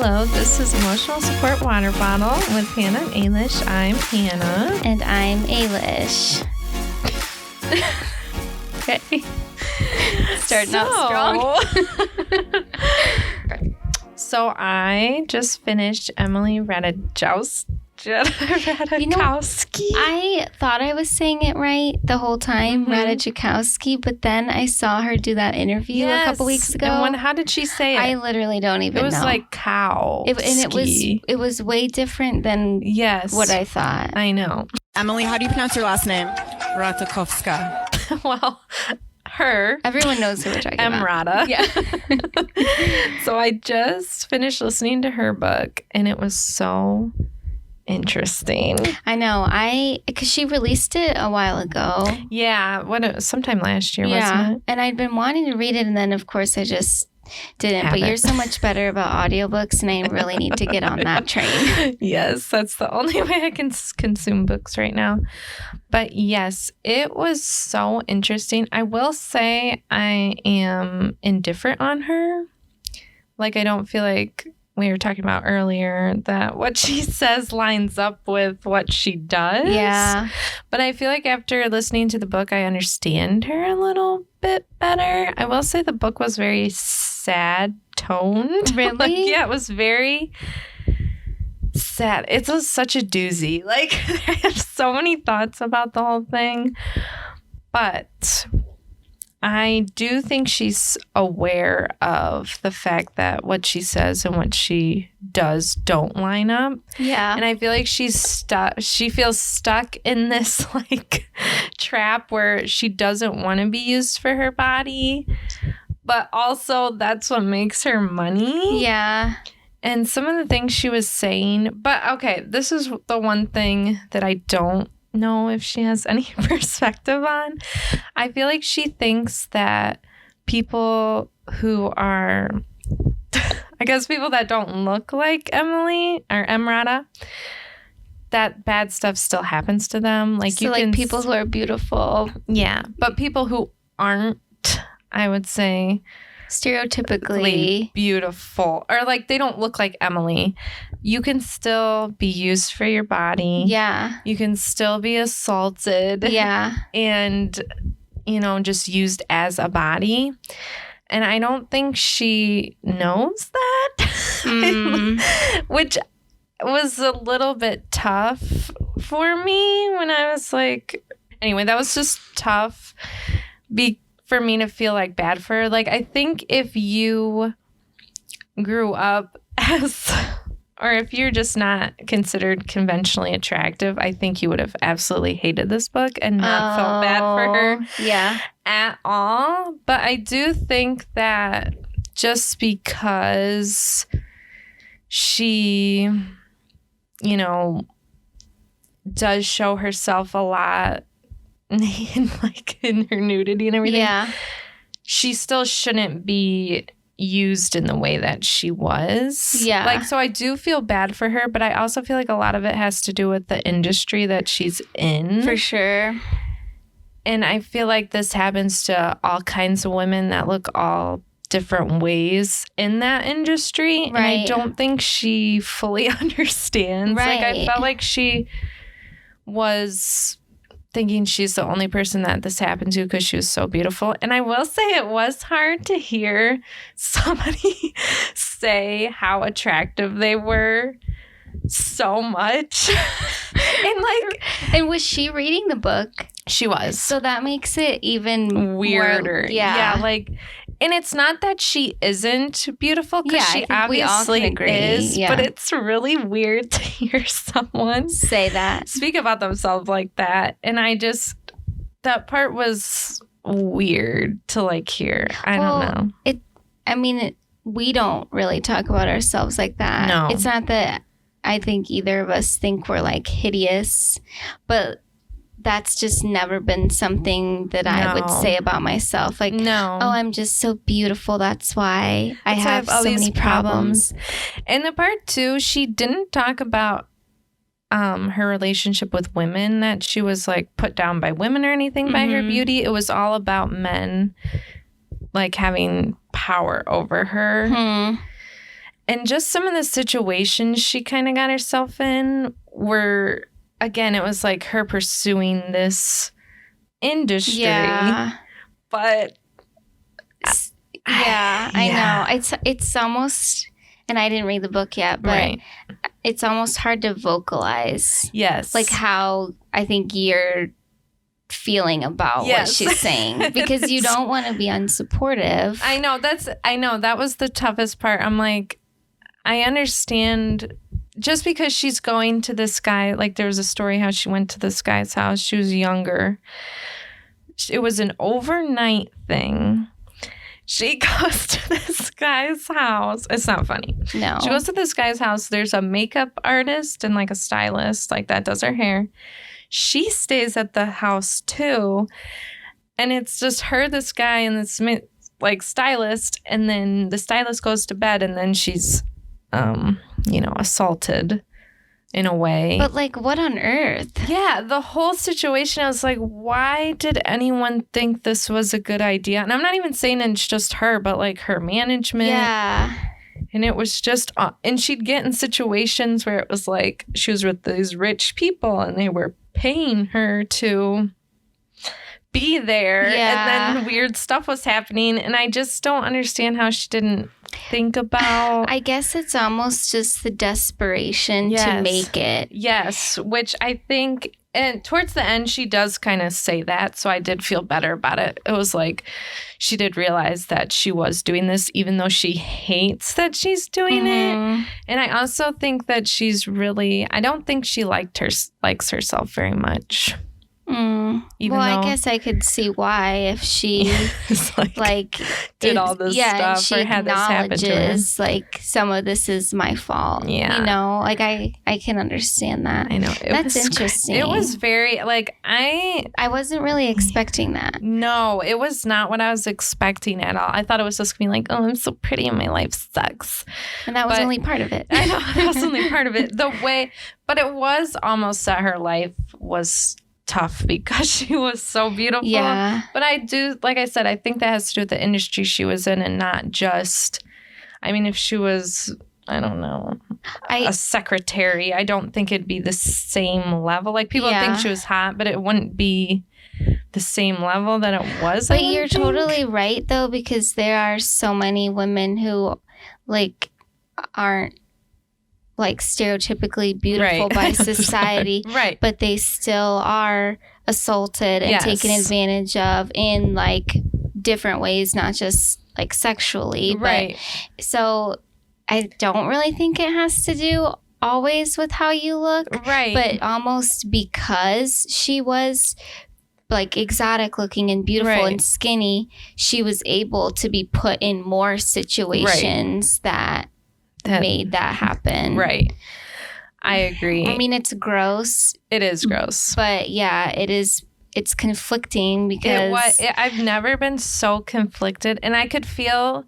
Hello, this is Emotional Support Water Bottle with Hannah and Ailish. I'm Hannah. And I'm Ailish. Okay. Starting out strong. So I just finished Emily Ratajkowski. I thought I was saying it right the whole time, Ratajkowski, but then I saw her do that interview a couple weeks ago. And how did she say it? I literally don't even know. It was like cow. It was way different than what I thought. I know. Emily, how do you pronounce your last name? Ratajkowska. Well, her. Everyone knows who we're talking about. Emrata. Yeah. So I just finished listening to her book, and it was so interesting. I know. Because she released it a while ago. Yeah, sometime last year, wasn't it? And I'd been wanting to read it, and then of course I just didn't. But you're so much better about audiobooks, and I really need to get on that train. Yes, that's the only way I can consume books right now. But yes, it was so interesting. I will say I am indifferent on her. Like, I don't feel like we were talking about earlier that what she says lines up with what she does. Yeah. But I feel like after listening to the book, I understand her a little bit better. I will say the book was very sad toned. Really? Yeah, it was very sad. It's such a doozy. Like, I have so many thoughts about the whole thing. But I do think she's aware of the fact that what she says and what she does don't line up. Yeah. And I feel like she's stuck. She feels stuck in this like trap where she doesn't want to be used for her body, but also that's what makes her money. Yeah. And some of the things she was saying, but okay, this is the one thing that I don't know if she has any perspective on. I feel like she thinks that people who are, I guess people that don't look like Emily or Emrata, that bad stuff still happens to them. Like, so, like people who are beautiful. Yeah. But people who aren't, I would say, stereotypically beautiful, or like they don't look like Emily, you can still be used for your body. Yeah. You can still be assaulted. Yeah. And, just used as a body. And I don't think she knows that, which was a little bit tough for me when I was like, anyway, that was just tough for me to feel like bad for her. Like, I think if you grew up or if you're just not considered conventionally attractive, I think you would have absolutely hated this book and not felt bad for her at all. But I do think that just because she, does show herself a lot in her nudity and everything, she still shouldn't be used in the way that she was. Yeah. Like, so I do feel bad for her, but I also feel like a lot of it has to do with the industry that she's in. For sure. And I feel like this happens to all kinds of women that look all different ways in that industry. Right. And I don't think she fully understands. Right. Like, I felt like she was thinking she's the only person that this happened to because she was so beautiful. And I will say it was hard to hear somebody say how attractive they were so much. And was she reading the book? She was. So that makes it even weirder. More, yeah. And it's not that she isn't beautiful, because she obviously is, but it's really weird to hear someone say that, speak about themselves like that. And that part was weird to hear. I don't know. We don't really talk about ourselves like that. No. It's not that I think either of us think we're hideous, but that's just never been something that I would say about myself. No. Oh, I'm just so beautiful. That's why I have so many problems. And the part too, she didn't talk about her relationship with women, that she was put down by women or anything by her beauty. It was all about men having power over her. And just some of the situations she kind of got herself in were, again, it was like her pursuing this industry. Yeah. But I know. It's almost, and I didn't read the book yet, but it's almost hard to vocalize. Yes. Like how I think you're feeling about what she's saying, because you don't want to be unsupportive. I know. That was the toughest part. I'm like, I understand, just because she's going to this guy, like there was a story how she went to this guy's house. She was younger. It was an overnight thing. She goes to this guy's house. It's not funny. No. She goes to this guy's house. There's a makeup artist and like a stylist like that does her hair. She stays at the house too. And it's just her, this guy, and this like stylist. And then the stylist goes to bed, and then she's, assaulted in a way. But like, what on earth? Yeah, the whole situation, I was like, why did anyone think this was a good idea? And I'm not even saying it's just her, but like her management. Yeah. And it was just, and she'd get in situations where it was like she was with these rich people and they were paying her to be there. Yeah. And then weird stuff was happening. And I just don't understand how she didn't think about. I guess it's almost just the desperation to make it. Yes, which I think, and towards the end, she does kind of say that. So I did feel better about it. It was like she did realize that she was doing this, even though she hates that she's doing it. And I also think that she's really, I don't think she likes herself very much. Well, I guess I could see why, if she like did all this stuff, and she or had this happen to her. acknowledges like some of this is my fault. Yeah, like I can understand that. I know. That's interesting. It was very like I wasn't really expecting that. No, it was not what I was expecting at all. I thought it was just gonna be like, oh, I'm so pretty and my life sucks, and that was only part of it. I know, that was only part of it. But it was almost that her life was tough because she was so beautiful. Yeah. But I do, like I said, I think that has to do with the industry she was in, and not just, I mean, if she was, I don't know, a secretary, I don't think it'd be the same level. Like people think she was hot, but it wouldn't be the same level that it was. But you're totally right though, because there are so many women who like aren't like stereotypically beautiful by society, right? But they still are assaulted and taken advantage of in like different ways, not just like sexually, right? So I don't really think it has to do always with how you look, right? But almost because she was like exotic looking and beautiful and skinny, she was able to be put in more situations that made that happen. Right. I agree. I mean, it's gross. It is gross. But yeah, it is. It's conflicting because I've never been so conflicted. And I could feel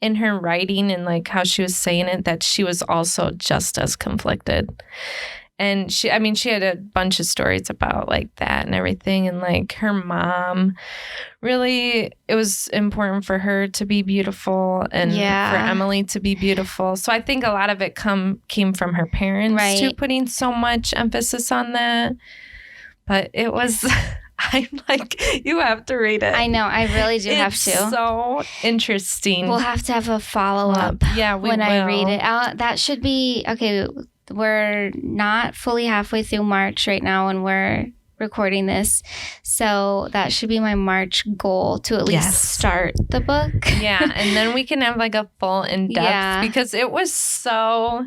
in her writing and like how she was saying it that she was also just as conflicted. And she had a bunch of stories about like that and everything. And like her mom, really, it was important for her to be beautiful and for Emily to be beautiful. So I think a lot of it came from her parents too, putting so much emphasis on that. But it was, I'm like, you have to read it. I know, I really do have to. It's so interesting. We'll have to have a follow-up when I read it. That should be, okay, we're not fully halfway through March right now when we're recording this. So that should be my March goal, to at least start the book. Yeah, and then we can have like a full in-depth because it was so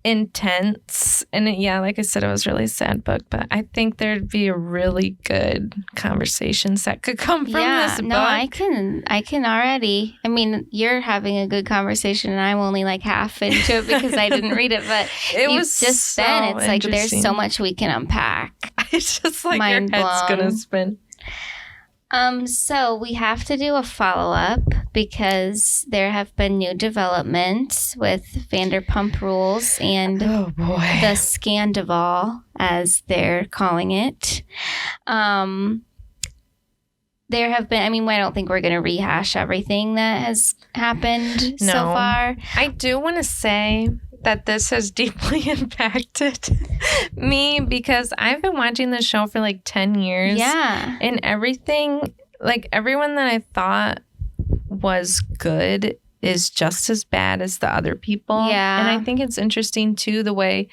intense. And like I said, it was a really sad book, but I think there'd be a really good conversations that could come from this book. No, I can already. I mean, you're having a good conversation and I'm only like half into it because I didn't read it, but it was just so then it's like there's so much we can unpack. It's just like your head's gonna spin. So we have to do a follow-up because there have been new developments with Vanderpump Rules and the Scandival, as they're calling it. There have been, I don't think we're going to rehash everything that has happened so far. I do want to say that this has deeply impacted me because I've been watching the show for like 10 years. Yeah. And everything, like everyone that I thought was good is just as bad as the other people. Yeah. And I think it's interesting too, the way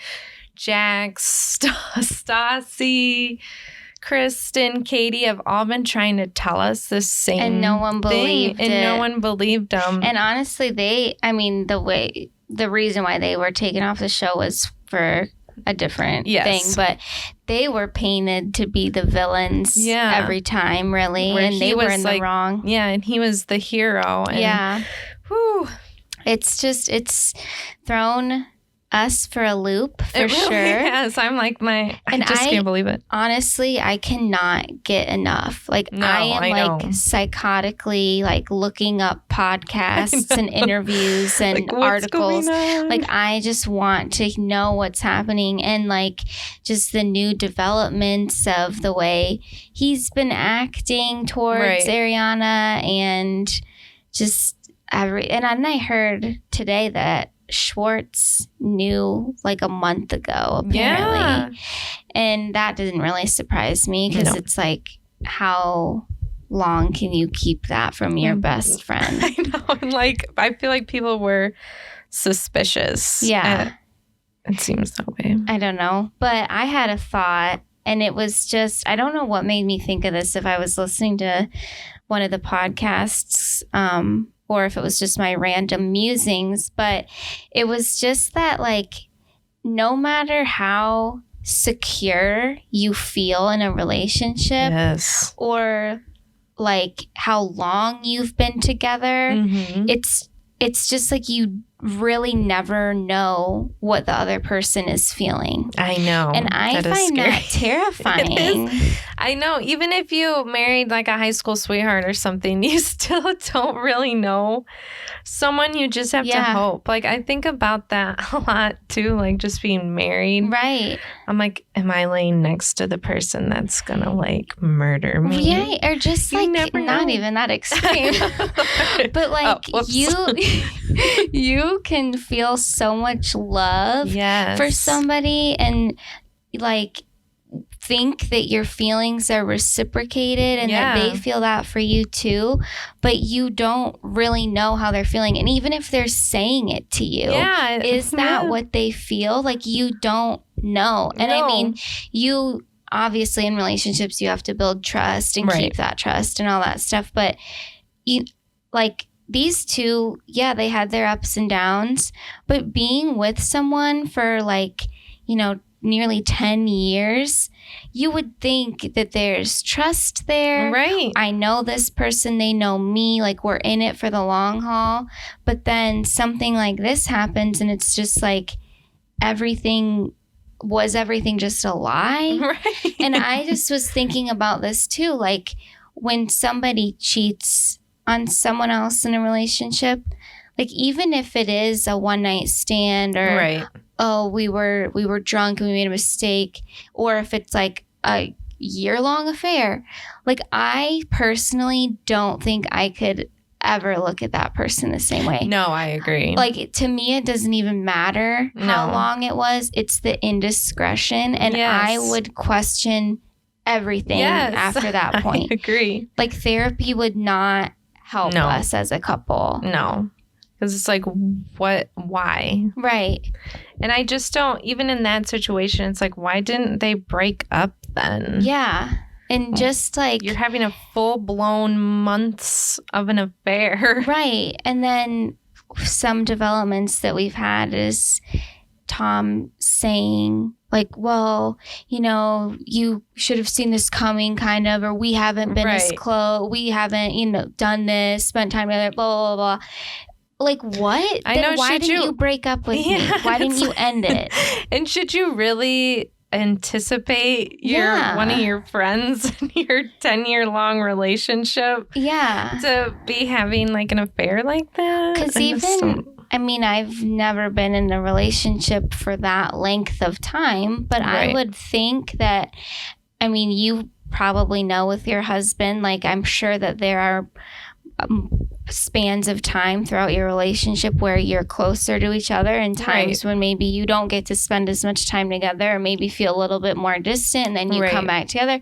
Jax, Stassi, Kristen, Katie have all been trying to tell us the same thing. And no one believed it. And no one believed them. And honestly, the reason why they were taken off the show was for a different thing. But they were painted to be the villains every time, really. Where and they were in the wrong. Yeah, and he was the hero. And, whew. It's thrown us for a loop, for sure. Yes, I'm like I just can't believe it. Honestly, I cannot get enough. Like I am psychotically like looking up podcasts and interviews and like, articles. Like I just want to know what's happening and like just the new developments of the way he's been acting towards Ariana and just and I heard today that Schwartz knew like a month ago, apparently. And that didn't really surprise me because it's like, how long can you keep that from your best friend? I know. And like, I feel like people were suspicious. Yeah. It seems that way. I don't know. But I had a thought, and it was just, I don't know what made me think of this if I was listening to one of the podcasts, or if it was just my random musings, but it was just that, like, no matter how secure you feel in a relationship or, like, how long you've been together, it's just, like, you really never know what the other person is feeling. I know. And I find that terrifying. I know. Even if you married like a high school sweetheart or something, you still don't really know someone. You just have to hope. Like, I think about that a lot too, like just being married. Right. I'm like, am I laying next to the person that's going to like murder me? Yeah. Or just like not even that extreme. But like you can feel so much love for somebody and like think that your feelings are reciprocated and that they feel that for you too, but you don't really know how they're feeling. And even if they're saying it to you, is that what they feel? Like you don't know. And I mean, you obviously in relationships, you have to build trust and keep that trust and all that stuff. But you like these two, they had their ups and downs, but being with someone for like, you know, nearly 10 years, you would think that there's trust there. Right. I know this person, they know me, like we're in it for the long haul. But then something like this happens and it's just like everything just a lie? Right. And I just was thinking about this too. Like when somebody cheats on someone else in a relationship, like even if it is a one night stand or oh, we were drunk and we made a mistake, or if it's like a year-long affair, like I personally don't think I could ever look at that person the same way. No, I agree. Like to me, it doesn't even matter how long it was. It's the indiscretion, and I would question everything after that point. I agree. Like therapy would not help us as a couple. No. Because it's like, why? Right. And I just don't, even in that situation, it's like, why didn't they break up then? Yeah. And just like... You're having a full-blown months of an affair. Right. And then some developments that we've had is Tom saying, like, well, you know, you should have seen this coming, kind of, or we haven't been as close. We haven't, you know, done this, spent time together, blah, blah, blah. Like, what? I know. Why didn't you break up with me? Why didn't you end it? And should you really anticipate one of your friends in your 10-year-long relationship to be having like an affair like that? Because I mean, I've never been in a relationship for that length of time, but I would think that, I mean, you probably know with your husband, like I'm sure that there are spans of time throughout your relationship where you're closer to each other, and times when maybe you don't get to spend as much time together, or maybe feel a little bit more distant, and then you come back together.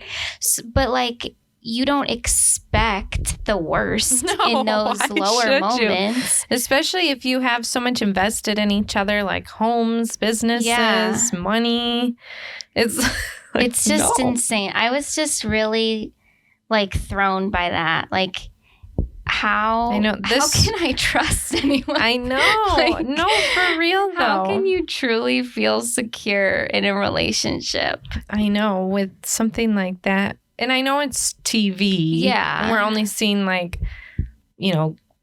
But like, you don't expect the worst in those lower moments. Especially if you have so much invested in each other, like homes, businesses, money. It's just insane. I was just really like thrown by that. Like, how can I trust anyone? I know. Like, no, for real though. How can you truly feel secure in a relationship? I know, with something like that. And I know it's TV. Yeah. And we're only seeing like,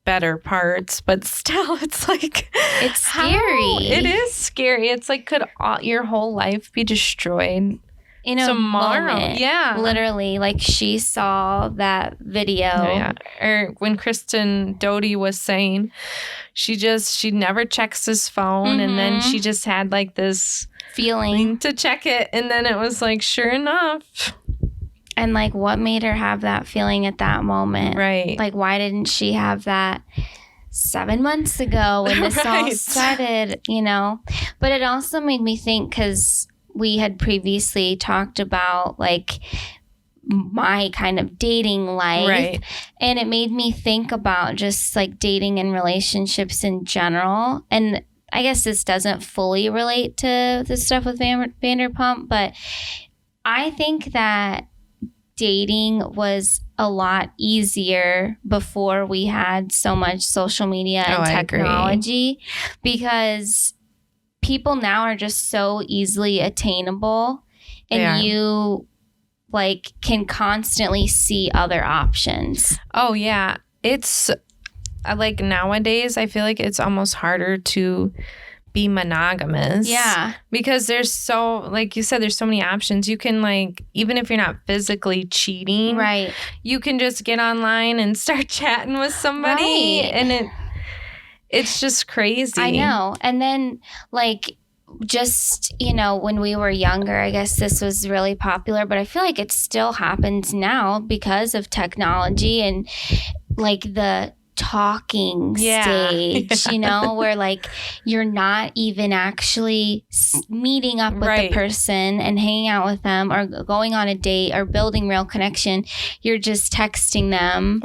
better parts, but still it's like, it's scary. It is scary. It's like, could your whole life be destroyed in a moment? Yeah. Literally, like, she saw that video. Or when Kristen Doty was saying she never checks his phone, and then she just had like this feeling to check it, and then it was like, sure enough. And like, what made her have that feeling at that moment? Right. Like, why didn't she have that 7 months ago when this all started, But it also made me think, because we had previously talked about like my kind of dating life. Right. And it made me think about just like dating and relationships in general. And I guess this doesn't fully relate to the stuff with Vanderpump, but I think that dating was a lot easier before we had so much social media and technology, because people now are just so easily attainable, and you like can constantly see other options. Oh yeah. It's like, nowadays I feel like it's almost harder to be monogamous. Yeah. Because there's so, like you said, there's so many options. You can, like, even if you're not physically cheating, right, you can just get online and start chatting with somebody. Right. And it's just crazy. I know. And then like, just, when we were younger, I guess this was really popular, but I feel like it still happens now because of technology and like the talking stage, where like you're not even actually meeting up with the person and hanging out with them or going on a date or building real connection. You're just texting them,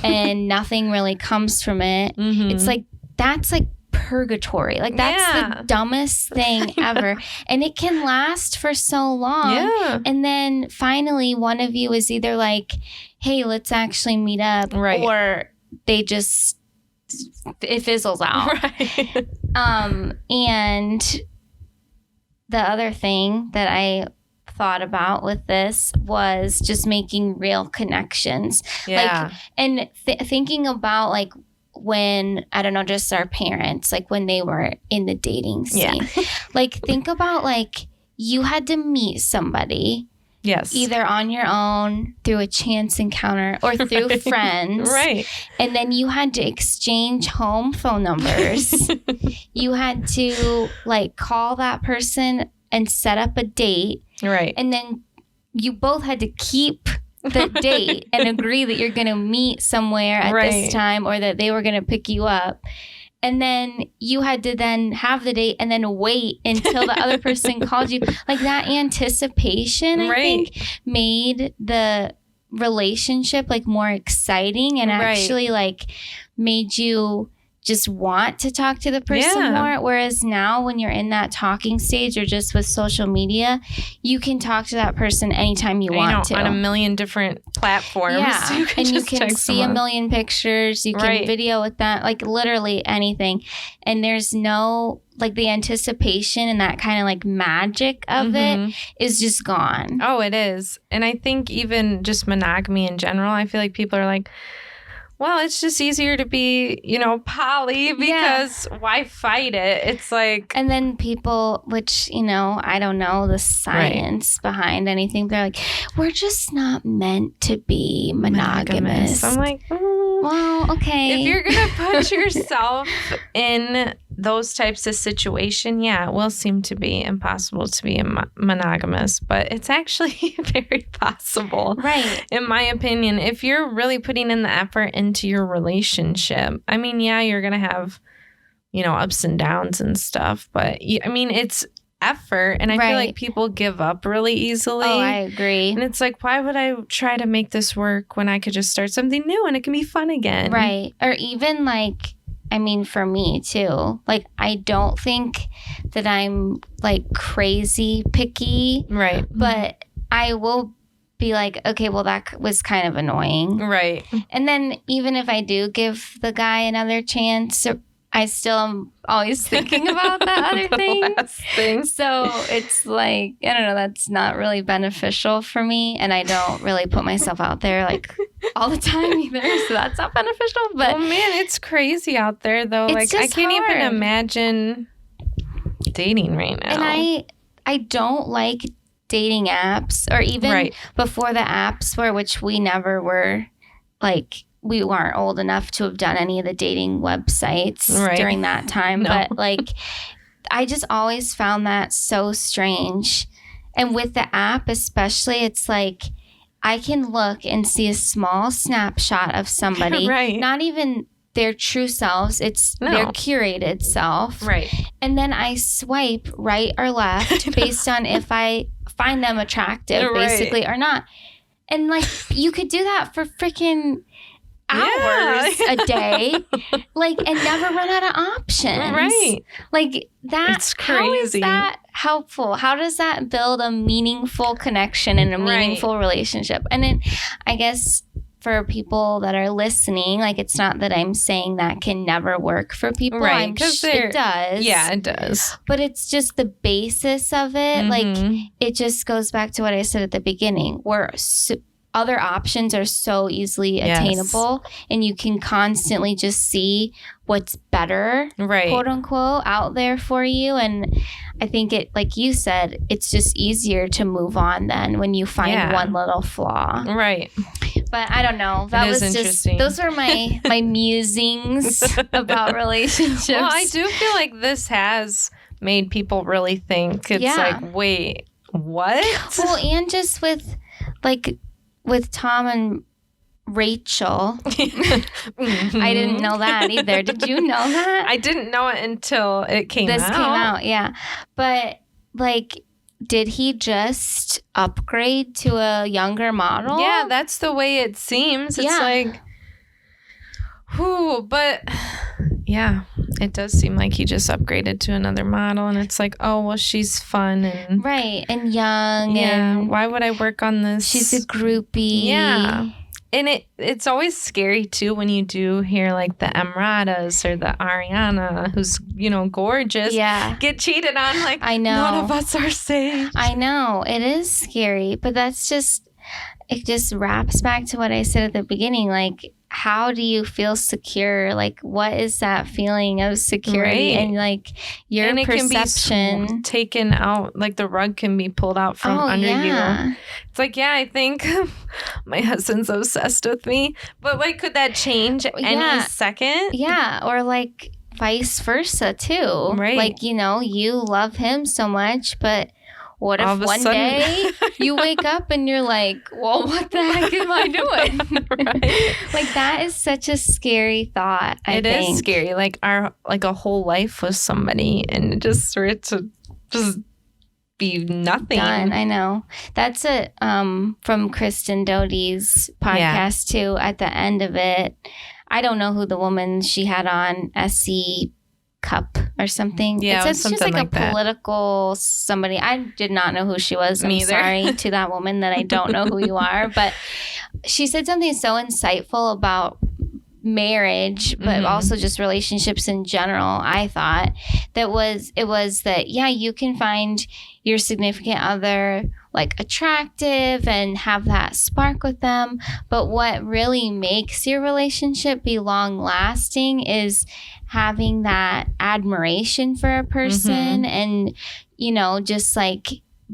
and nothing really comes from it. It's like, that's like purgatory. Like, that's the dumbest thing ever. And it can last for so long. And then finally one of you is either like, hey, let's actually meet up, or it fizzles out. And the other thing that I thought about with this was just making real connections. Like, and thinking about like, when, I don't know, just our parents, like when they were in the dating scene, like, think about like, you had to meet somebody. Yes. Either on your own, through a chance encounter, or through friends. And then you had to exchange home phone numbers. You had to like call that person and set up a date. And then you both had to keep the date and agree that you're going to meet somewhere at this time, or that they were going to pick you up. And then you had to then have the date and then wait until the other person called you. Like, that anticipation, I think, made the relationship like more exciting, and actually like made you just want to talk to the person more. Whereas now, when you're in that talking stage or just with social media, you can talk to that person anytime you want to. On a million different platforms. You can see a million pictures. You can video with that, like literally anything. And there's no, like, the anticipation and that kind of like magic of it is just gone. Oh, it is. And I think even just monogamy in general, I feel like people are like, well, it's just easier to be, poly, because why fight it? It's like... And then people, which, I don't know the science behind anything. They're like, we're just not meant to be monogamous. I'm like, well, okay. If you're going to put yourself in those types of situation, yeah, it will seem to be impossible to be monogamous, but it's actually very possible. Right. In my opinion, if you're really putting in the effort into your relationship, I mean, yeah, you're going to have, ups and downs and stuff, but I mean, it's effort, and I feel like people give up really easily. Oh, I agree. And it's like, why would I try to make this work when I could just start something new and it can be fun again? Right. Or even like, I mean, for me too, like, I don't think that I'm like crazy picky. Right. But I will be like, okay, well, that was kind of annoying. Right. And then even if I do give the guy another chance, I still am always thinking about the other thing. So it's like, I don't know, that's not really beneficial for me. And I don't really put myself out there like all the time either. So that's not beneficial. But oh man, it's crazy out there though. Like I can't even imagine dating right now. And I don't like dating apps, or even before the apps which we never were, like, we weren't old enough to have done any of the dating websites during that time. No. But like, I just always found that so strange. And with the app especially, it's like I can look and see a small snapshot of somebody, not even their true selves, it's their curated self. Right. And then I swipe right or left based on if I find them attractive, basically, or not. And like, you could do that for freaking hours a day, like, and never run out of options. Right. Like, that's crazy. How is that helpful? How does that build a meaningful connection and a meaningful relationship? And then I guess for people that are listening, like, it's not that I'm saying that can never work for people. Right. Because it does. Yeah, it does. But it's just the basis of it. Mm-hmm. Like, it just goes back to what I said at the beginning, where other options are so easily attainable, and you can constantly just see what's better, quote unquote, out there for you. And I think it, like you said, it's just easier to move on then when you find one little flaw. Right. But I don't know. That was just, those were my musings about relationships. Well, I do feel like this has made people really think. It's like, wait, what? Well, and just with Tom and Rachel. I didn't know that either. Did you know that? I didn't know it until it came out. This came out, yeah. But, like, did he just upgrade to a younger model? Yeah, that's the way it seems. It's like, whew, but yeah, it does seem like he just upgraded to another model, and it's like, oh, well, she's fun and and young, and why would I work on this? She's a groupie. Yeah. And it's always scary too when you do hear like the Emratas or the Ariana, who's, gorgeous, get cheated on. Like, I know, none of us are safe. I know, it is scary, but it just wraps back to what I said at the beginning. Like, how do you feel secure? Like, what is that feeling of security? And like your perception can be taken out, like the rug can be pulled out from under you. It's like, I think my husband's obsessed with me, but like, could that change any second? Yeah, or like vice versa too. Right. Like, you love him so much, but what if one day you wake up and you're like, well, what the heck am I doing? Like, that is such a scary thought, I think. It is scary. Like, a whole life with somebody, and just for it to just be nothing. Done. I know. That's from Kristen Doty's podcast, too, at the end of it. I don't know who the woman she had on, SC Cup or something. Yeah, it says she's like a political somebody. I did not know who she was. I'm sorry to that woman that I don't know who you are. But she said something so insightful about marriage, but also just relationships in general. I thought it was that you can find your significant other like attractive and have that spark with them, but what really makes your relationship be long lasting is having that admiration for a person and just like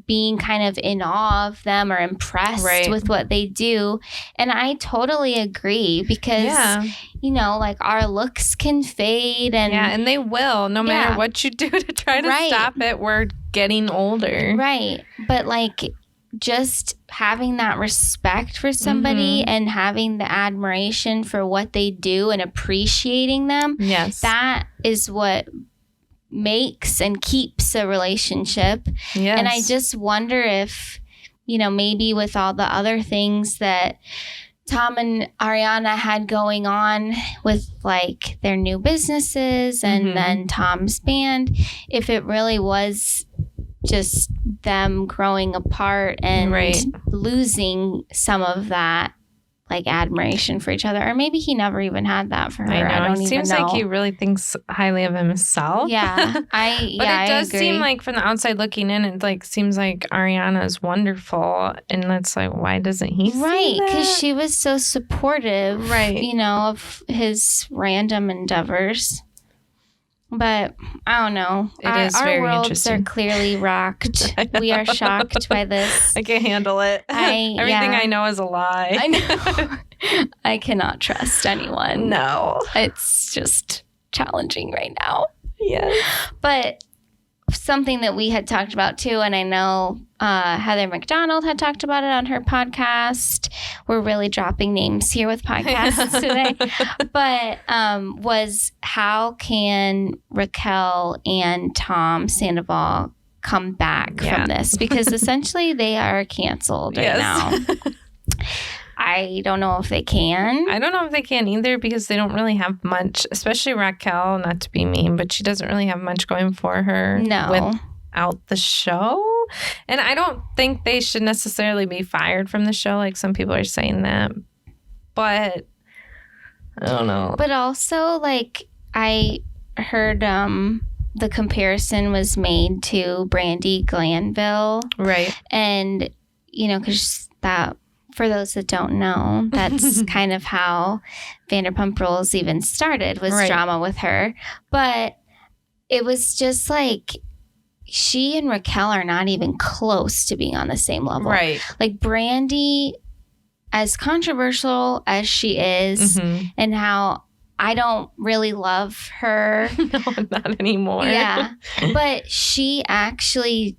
being kind of in awe of them or impressed with what they do. And I totally agree because, you know, like our looks can fade. And they will, no matter what you do to try to stop it. We're getting older. Right. But like just having that respect for somebody and having the admiration for what they do and appreciating them. Yes. That is what makes and keeps a relationship. Yes. And I just wonder if, you know, maybe with all the other things that Tom and Ariana had going on with like their new businesses and then Tom's band, if it really was just them growing apart and losing some of that like admiration for each other, or maybe he never even had that for her. I don't even know. It seems like he really thinks highly of himself. Yeah, but it does seem like from the outside looking in, it like seems like Ariana is wonderful, and it's like, why doesn't he? Right, because she was so supportive, you know, of his random endeavors. But I don't know. It is our very worlds interesting. are clearly rocked. We are shocked by this. I can't handle it. Everything I know is a lie. I know. I cannot trust anyone. No. It's just challenging right now. Yes. But something that we had talked about too, and I know Heather McDonald had talked about it on her podcast. We're really dropping names here with podcasts today. But was how can Raquel and Tom Sandoval come back from this? Because essentially they are canceled right now. I don't know if they can. I don't know if they can either because they don't really have much, especially Raquel, not to be mean, but she doesn't really have much going for her without the show. And I don't think they should necessarily be fired from the show. Like some people are saying that. But I don't know. But also, like, I heard the comparison was made to Brandi Glanville. Right. And, you know, because that... For those that don't know, that's kind of how Vanderpump Rules even started, was drama with her. But it was just like she and Raquel are not even close to being on the same level. Right. Like Brandi, as controversial as she is, and how I don't really love her. No, not anymore. Yeah. But she actually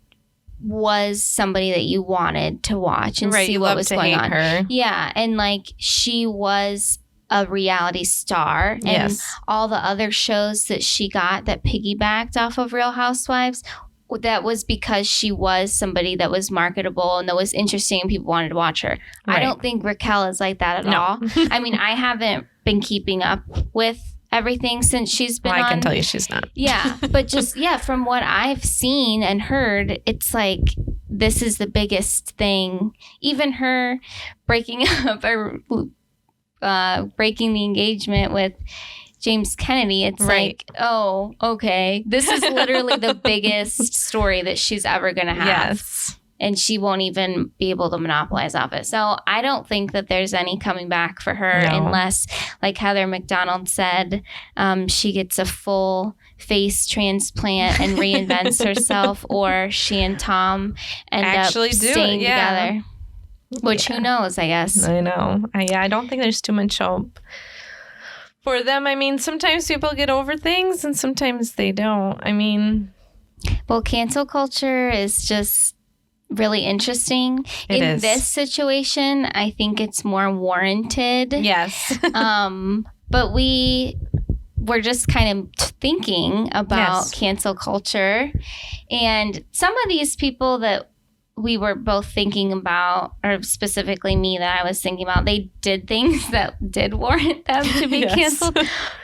was somebody that you wanted to watch and see what was going on. Her. Yeah. And like she was a reality star. And all the other shows that she got that piggybacked off of Real Housewives, that was because she was somebody that was marketable and that was interesting and people wanted to watch her. I don't think Raquel is like that at all. I mean, I haven't been keeping up with everything since she's been on. I can tell you she's not. Yeah. But just, from what I've seen and heard, it's like this is the biggest thing. Even her breaking up or breaking the engagement with James Kennedy, it's like, oh, okay. This is literally the biggest story that she's ever going to have. Yes. And she won't even be able to monopolize off it. So I don't think that there's any coming back for her unless, like Heather McDonald said, she gets a full face transplant and reinvents herself, or she and Tom end up staying together. Which who knows, I guess. I know. I don't think there's too much hope for them. I mean, sometimes people get over things and sometimes they don't. I mean... Well, cancel culture is just... really interesting. In this situation, I think it's more warranted. Yes. But we were just kind of thinking about cancel culture. And some of these people that we were both thinking about, or specifically me that I was thinking about, they did things that did warrant them to be canceled.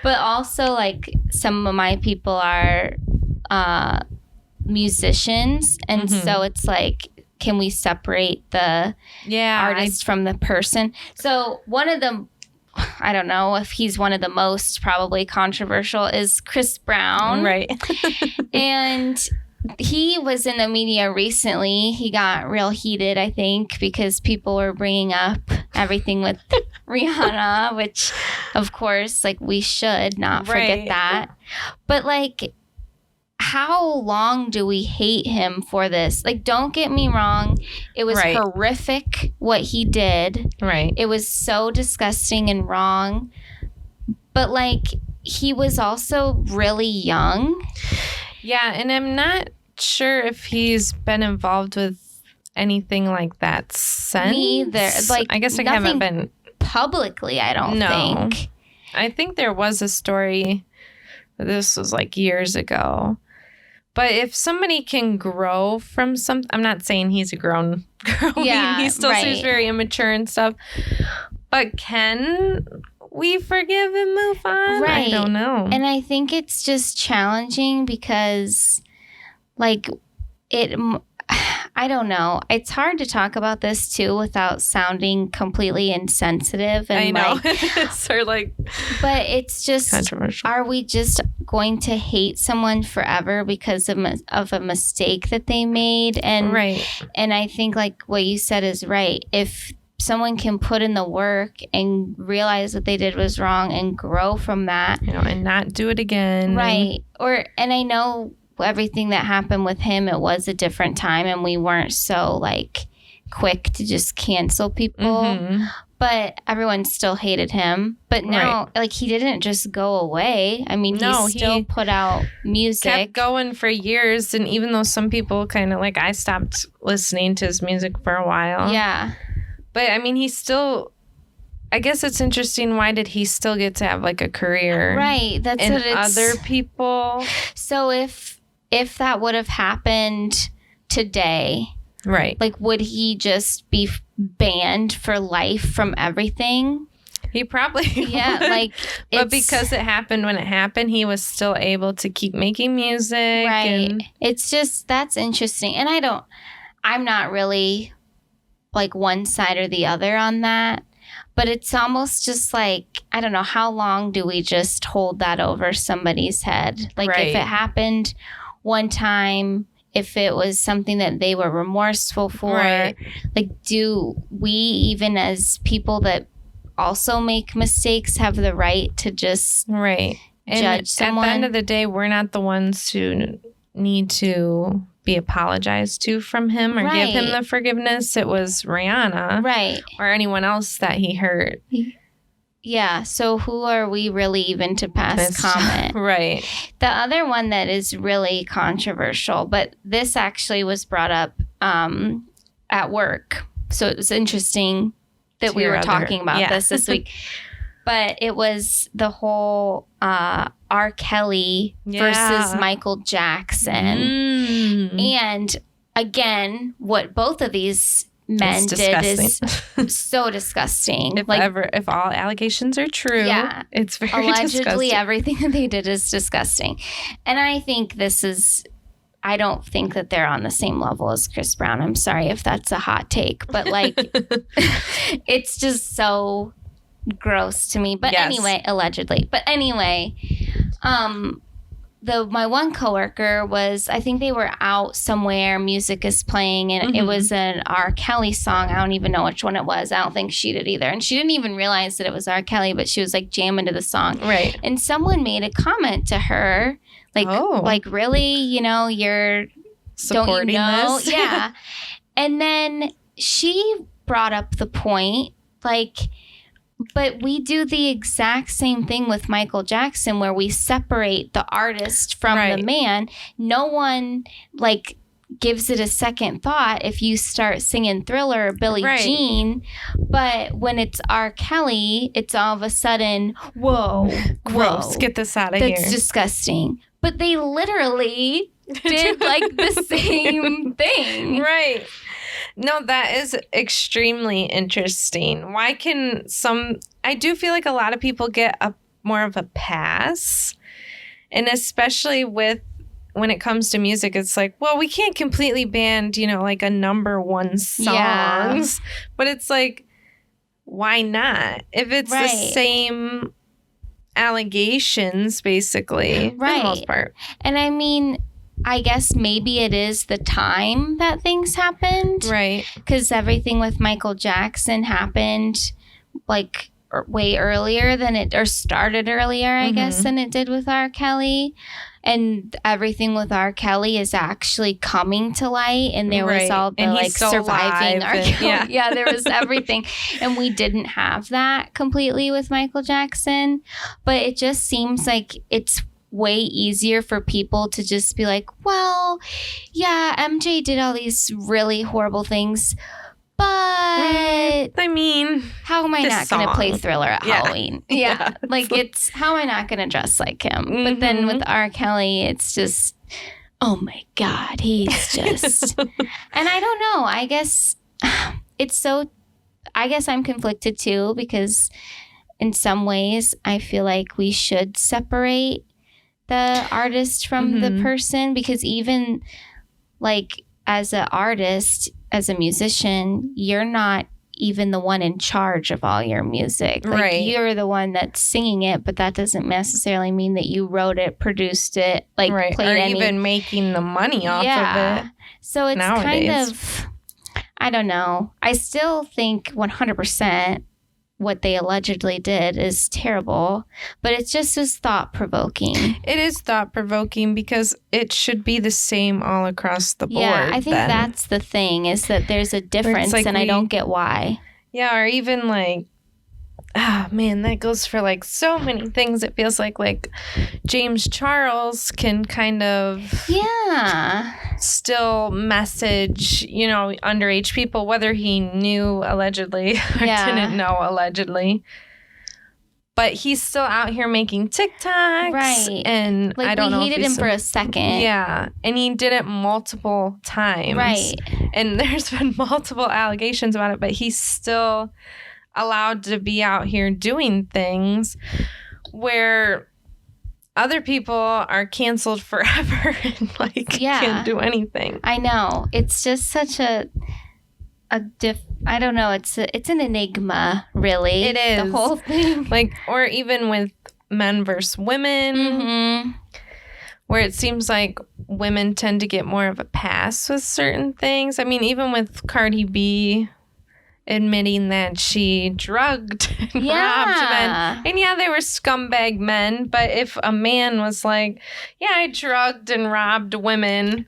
But also, like, some of my people are musicians. And so it's like, can we separate the artist from the person? So one of them, I don't know if he's one of the most probably controversial, is Chris Brown. Right. And he was in the media recently. He got real heated, I think, because people were bringing up everything with Rihanna, which, of course, like, we should not forget that. But, like... how long do we hate him for this? Like, don't get me wrong. It was horrific what he did. Right. It was so disgusting and wrong. But, like, he was also really young. Yeah, and I'm not sure if he's been involved with anything like that since. Me either. Like, I guess I haven't been publicly, I don't think. I think there was a story, but this was like years ago. But if somebody can grow from something, I'm not saying he's a grown girl. Yeah, he still seems very immature and stuff. But can we forgive and move on? Right. I don't know. And I think it's just challenging because, like, I don't know. It's hard to talk about this too without sounding completely insensitive. And I know. Sort of like, but it's just controversial. Are we just going to hate someone forever because of a mistake that they made? And and I think like what you said is right. If someone can put in the work and realize what they did was wrong and grow from that, and not do it again, right? And I know everything that happened with him, it was a different time and we weren't so like quick to just cancel people, but everyone still hated him. But now like he didn't just go away. I mean, he still put out music, kept going for years. And even though some people kind of like, I stopped listening to his music for a while. Yeah. But I mean, he still, I guess it's interesting. Why did he still get to have like a career? Right. That's what it's other people. So if that would have happened today, like would he just be banned for life from everything? He probably would. Like, but because it happened when it happened, he was still able to keep making music. Right. It's just, that's interesting. And I'm not really like one side or the other on that. But it's almost just like, I don't know, how long do we just hold that over somebody's head? Like if it happened one time, if it was something that they were remorseful for, like do we, even as people that also make mistakes, have the right to just judge someone? At the end of the day, we're not the ones who need to be apologized to from him or give him the forgiveness. It was Rihanna. Or anyone else that he hurt. Yeah, so who are we really even to pass comment? The other one that is really controversial, but this actually was brought up at work. So it was interesting that we were talking about this week. But it was the whole R. Kelly versus Michael Jackson. And again, what both of these men did is so disgusting. If all allegations are true, it's very allegedly disgusting. Everything that they did is disgusting. And I think I don't think that they're on the same level as Chris Brown. I'm sorry if that's a hot take, but like it's just so gross to me. But anyway, allegedly. But anyway, my one coworker I think they were out somewhere, music is playing, and it was an R. Kelly song. I don't even know which one it was. I don't think she did either. And she didn't even realize that it was R. Kelly, but she was like jamming to the song. And someone made a comment to her, like really, you're supporting don't this? Yeah. And then she brought up the point, like, but we do the exact same thing with Michael Jackson, where we separate the artist from the man. No one like gives it a second thought if you start singing Thriller or Billie Jean. But when it's R. Kelly, it's all of a sudden, whoa, gross. Get this out of here. That's disgusting. But they literally did like the same thing. No, that is extremely interesting. Why can I do feel like a lot of people get more of a pass. And especially when it comes to music, it's like, well, we can't completely ban, like a number one songs. But it's like, why not? If it's the same allegations, basically, for the most part. And I mean, I guess maybe it is the time that things happened. Right. Because everything with Michael Jackson happened like way earlier than it, or started earlier, I guess, than it did with R. Kelly. And everything with R. Kelly is actually coming to light. And there was all the like surviving R. Kelly. Yeah, there was everything. And we didn't have that completely with Michael Jackson. But it just seems like it's way easier for people to just be like, well, yeah, MJ did all these really horrible things. But I mean, how am I not going to play Thriller at Halloween? Yeah. Like, it's, how am I not going to dress like him? But then with R. Kelly, it's just, oh my God, he's just, and I don't know. I guess I guess I'm conflicted too, because in some ways I feel like we should separate the artist from the person, because even like as an artist, as a musician, you're not even the one in charge of all your music. Like, you're the one that's singing it, but that doesn't necessarily mean that you wrote it, produced it, like played or even making the money off of it. So it's nowadays. kind of, I don't know. I still think 100% what they allegedly did is terrible, but it just is thought-provoking. It is thought-provoking because it should be the same all across the board. Yeah, I think that's the thing, is that there's a difference, like, and I don't get why. Yeah, or even like, man, that goes for like so many things. It feels like James Charles can kind of still message, underage people, whether he knew allegedly or didn't know allegedly. But he's still out here making TikToks. Right. And like, I don't know. We hated him for a second. Yeah. And he did it multiple times. Right. And there's been multiple allegations about it, but he's still allowed to be out here doing things where other people are canceled forever and can't do anything. I know. It's just such I don't know. It's an enigma, really. It is. The whole thing. Or even with men versus women, where it seems like women tend to get more of a pass with certain things. I mean, even with Cardi B admitting that she drugged and robbed men. And they were scumbag men. But if a man was like, yeah, I drugged and robbed women,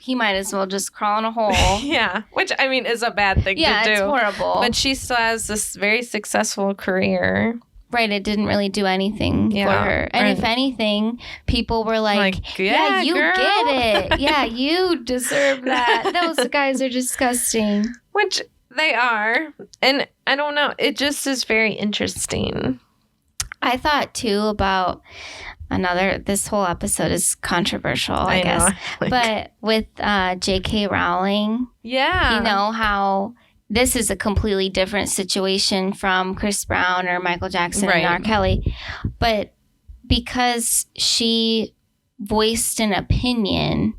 he might as well just crawl in a hole. Yeah, which, I mean, is a bad thing to do. Yeah, it's horrible. But she still has this very successful career. Right, it didn't really do anything for her. And if anything, people were like yeah, you girl. Get it. Yeah, you deserve that. Those guys are disgusting. Which they are. And I don't know. It just is very interesting. I thought, too, about this whole episode is controversial, I guess. But with J.K. Rowling. Yeah. You know how this is a completely different situation from Chris Brown or Michael Jackson and R. Kelly. But because she voiced an opinion,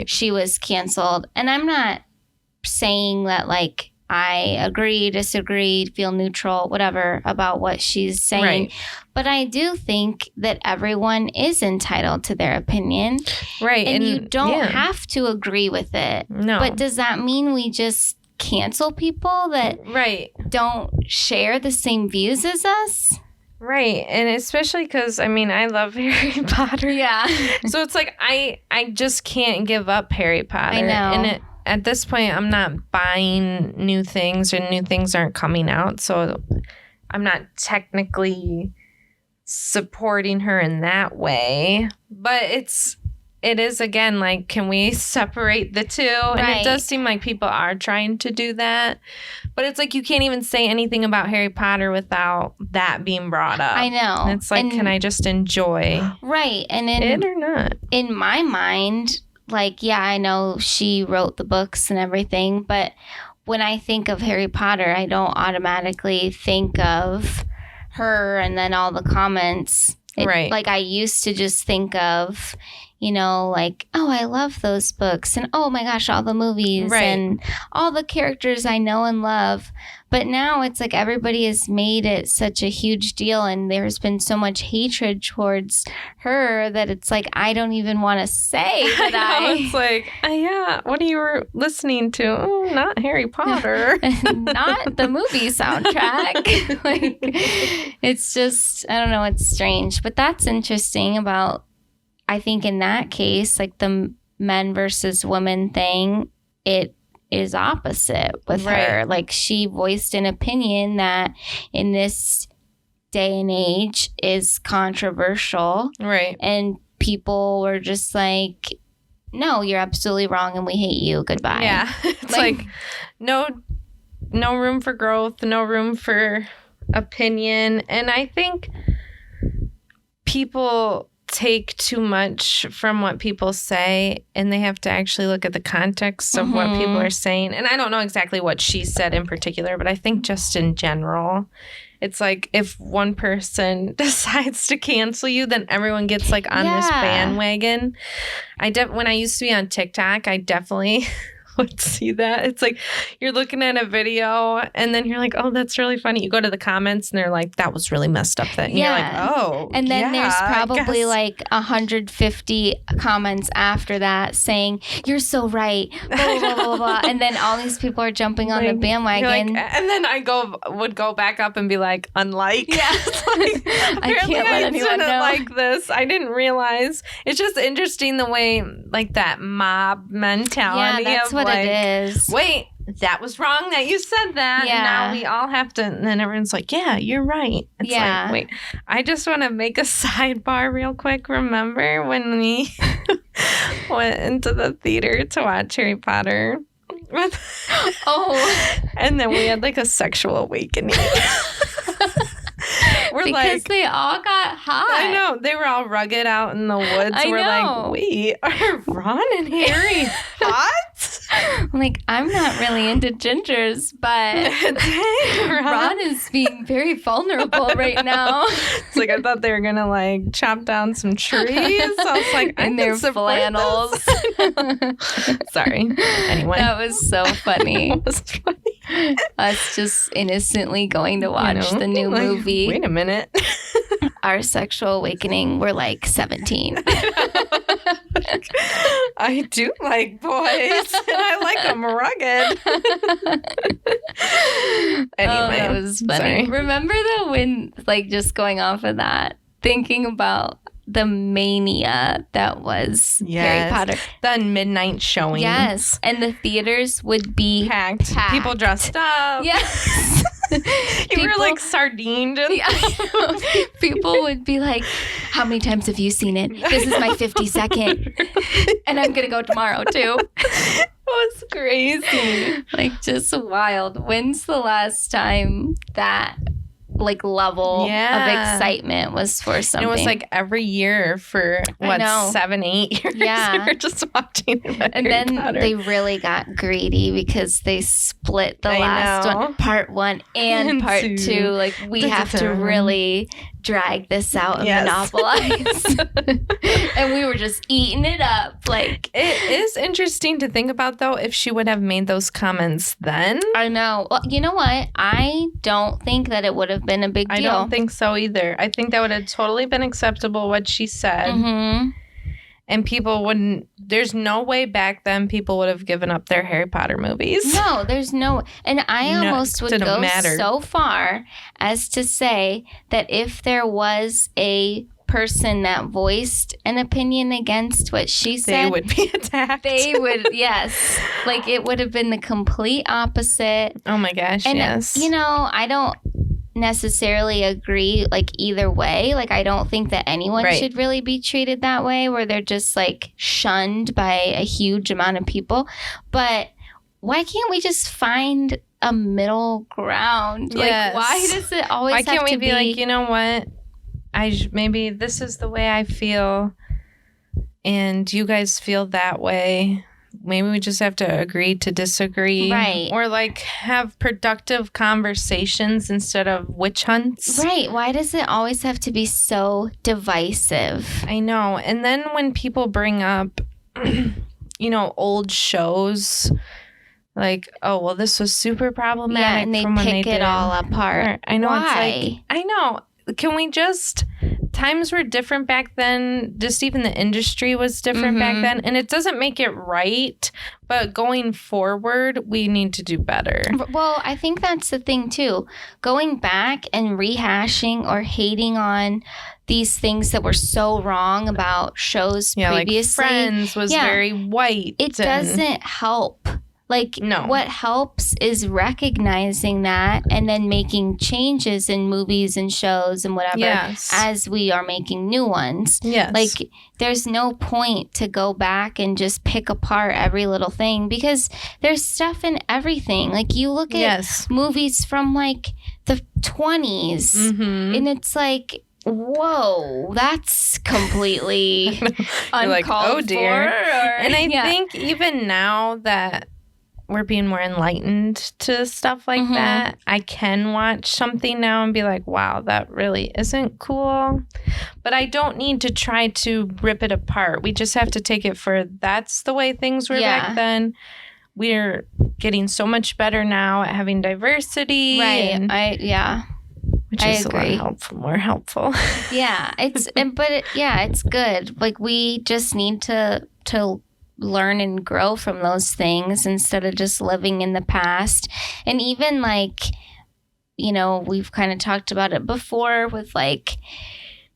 she was canceled. And I'm not saying that, I agree, disagree, feel neutral, whatever, about what she's saying. Right. But I do think that everyone is entitled to their opinion. Right. And you don't have to agree with it. No. But does that mean we just cancel people that don't share the same views as us? Right. And especially because, I mean, I love Harry Potter. Yeah. So it's like I just can't give up Harry Potter. I know. And at this point, I'm not buying new things, or new things aren't coming out. So I'm not technically supporting her in that way. But it is, again, can we separate the two? And it does seem like people are trying to do that. But it's you can't even say anything about Harry Potter without that being brought up. I know. And it's can I just enjoy and it or not? In my mind, I know she wrote the books and everything, but when I think of Harry Potter, I don't automatically think of her and then all the comments. I used to just think of, you know, like, oh, I love those books, and oh my gosh, all the movies and all the characters I know and love. But now it's like everybody has made it such a huge deal, and there's been so much hatred towards her that it's like I don't even want to say that It's like, yeah, what are you listening to? Oh, not Harry Potter. Not the movie soundtrack. Like, it's just, I don't know, it's strange. But that's interesting about, I think in that case, like the men versus women thing, it is opposite with her. Like, she voiced an opinion that in this day and age is controversial. Right. And people were just like, no, you're absolutely wrong and we hate you. Goodbye. Yeah. It's like no room for growth, no room for opinion. And I think people take too much from what people say, and they have to actually look at the context of what people are saying. And I don't know exactly what she said in particular, but I think just in general, it's like if one person decides to cancel you, then everyone gets like on this bandwagon. When I used to be on TikTok, I definitely would see that. It's like you're looking at a video and then you're like, oh, that's really funny. You go to the comments and they're like, that was really messed up. And you're like, oh, and then there's probably like 150 comments after that saying, you're so right, blah, blah, blah, blah, blah. And then all these people are jumping on the bandwagon. Like, and then I would go back up and be like, unlike. Yeah. Like, I can't let anyone know. Like this. I didn't realize. It's just interesting the way, like, that mob mentality. Yeah, that's what it is. Wait, that was wrong that you said that. Yeah. Now we all have to, and then everyone's like, yeah, you're right. It's like, wait, I just want to make a sidebar real quick. Remember when we went into the theater to watch Harry Potter? And then we had like a sexual awakening. Because they all got hot. I know. They were all rugged out in the woods. We're like, wait, are Ron and Harry hot? I'm like, I'm not really into gingers, but Dang, Ron is being very vulnerable right now. It's like, I thought they were going to like chop down some trees. I was like, in their flannels. Sorry. Anyway. That was so funny. That was funny. Us just innocently going to watch the new movie. Wait a minute. Our sexual awakening, we're like 17. I do like boys, and I like them rugged. Anyway, that was funny. Sorry. Remember when, like, just going off of that, thinking about the mania that was Harry Potter. The midnight showings. Yes, and the theaters would be packed. People dressed up. Yes. You were like sardined. People would be like, how many times have you seen it? This is my 52nd. And I'm going to go tomorrow too. It was crazy. Like, just wild. When's the last time that like level of excitement was for something? And it was like every year for 7, 8 years. Yeah. We were just watching it. And then they really got greedy because they split the last one, part 1 and part 2. Like, we have to really drag this out and monopolize. And we were just eating it up. Like, it is interesting to think about, though, if she would have made those comments then. I know. Well, you know what? I don't think that it would have been a big deal. I don't think so either. I think that would have totally been acceptable, what she said. Mm-hmm. And people wouldn't, there's no way back then people would have given up their Harry Potter movies. No, there's no, and I almost would go so far as to say that if there was a person that voiced an opinion against what she said, they would be attacked. They would, yes. Like, it would have been the complete opposite. Oh my gosh, and, yes. You know, I don't necessarily agree like either way. Like, I don't think that anyone should really be treated that way, where they're just like shunned by a huge amount of people. But why can't we just find a middle ground? Yes. Like, why does it always why can't have to we be like, you know what, maybe this is the way I feel and you guys feel that way, maybe we just have to agree to disagree. Right. Or like have productive conversations instead of witch hunts. Right. Why does it always have to be so divisive? I know. And then when people bring up, old shows, like, oh, well, this was super problematic. Yeah, and they pick it all apart. I know. Why? It's like, I know. Can we just... Times were different back then. Just even the industry was different back then. And it doesn't make it right. But going forward, we need to do better. Well, I think that's the thing, too. Going back and rehashing or hating on these things that were so wrong about shows previously. Like Friends was very white. It doesn't help. Like, no. What helps is recognizing that and then making changes in movies and shows and whatever as we are making new ones. Yes. Like, there's no point to go back and just pick apart every little thing because there's stuff in everything. Like, you look at movies from, like, the 20s, and it's like... Whoa, that's completely uncalled like, oh, dear. for. And I think even now that we're being more enlightened to stuff like that, I can watch something now and be like, wow, that really isn't cool. But I don't need to try to rip it apart. We just have to take it for that's the way things were back then. We're getting so much better now at having diversity. Right. Which is a lot more helpful. Yeah, it's good. Like, we just need to learn and grow from those things instead of just living in the past. And even like, we've kind of talked about it before with like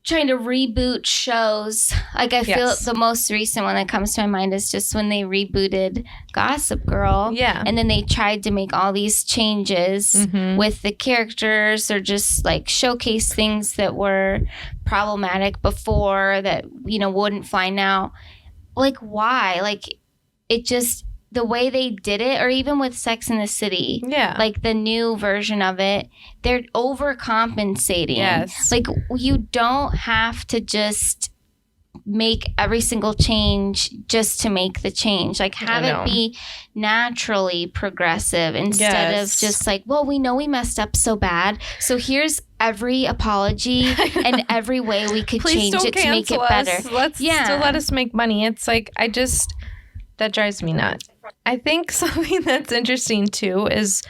trying to reboot shows. Like, I feel the most recent one that comes to my mind is just when they rebooted Gossip Girl. Yeah. And then they tried to make all these changes with the characters or just like showcase things that were problematic before that, wouldn't fly now. Like, why? Like, it just, the way they did it, or even with Sex and the City. Yeah. Like, the new version of it, they're overcompensating. Yes. Like, you don't have to just make every single change just to make the change. Like, have it be naturally progressive instead of just like, well, we know we messed up so bad, so here's every apology and every way we could change it to make it better. Let's still let us make money. It's like, that drives me nuts. I think something that's interesting too is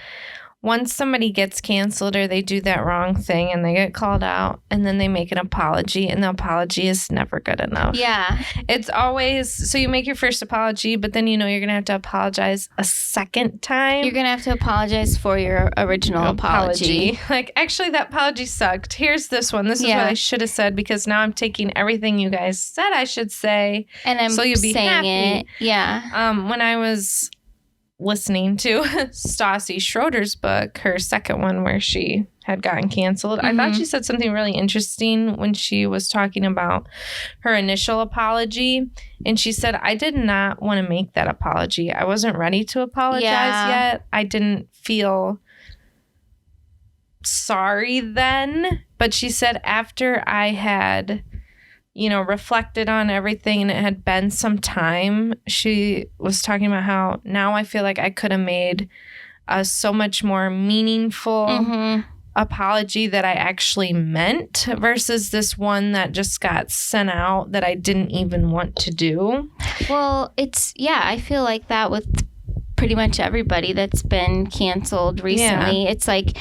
once somebody gets canceled or they do that wrong thing and they get called out and then they make an apology and the apology is never good enough. Yeah. It's always, so you make your first apology, but then you're going to have to apologize a second time. You're going to have to apologize for your original apology. Like, actually, that apology sucked. Here's this one. This is what I should have said because now I'm taking everything you guys said I should say. And I'm saying it. Yeah. When I was listening to Stassi Schroeder's book, her second one where she had gotten canceled, I thought she said something really interesting when she was talking about her initial apology. And she said, I did not want to make that apology. I wasn't ready to apologize yet. I didn't feel sorry then. But she said after I had reflected on everything and it had been some time, she was talking about how now I feel like I could have made a so much more meaningful apology that I actually meant versus this one that just got sent out that I didn't even want to do. Well, I feel like that with pretty much everybody that's been canceled recently. Yeah. It's like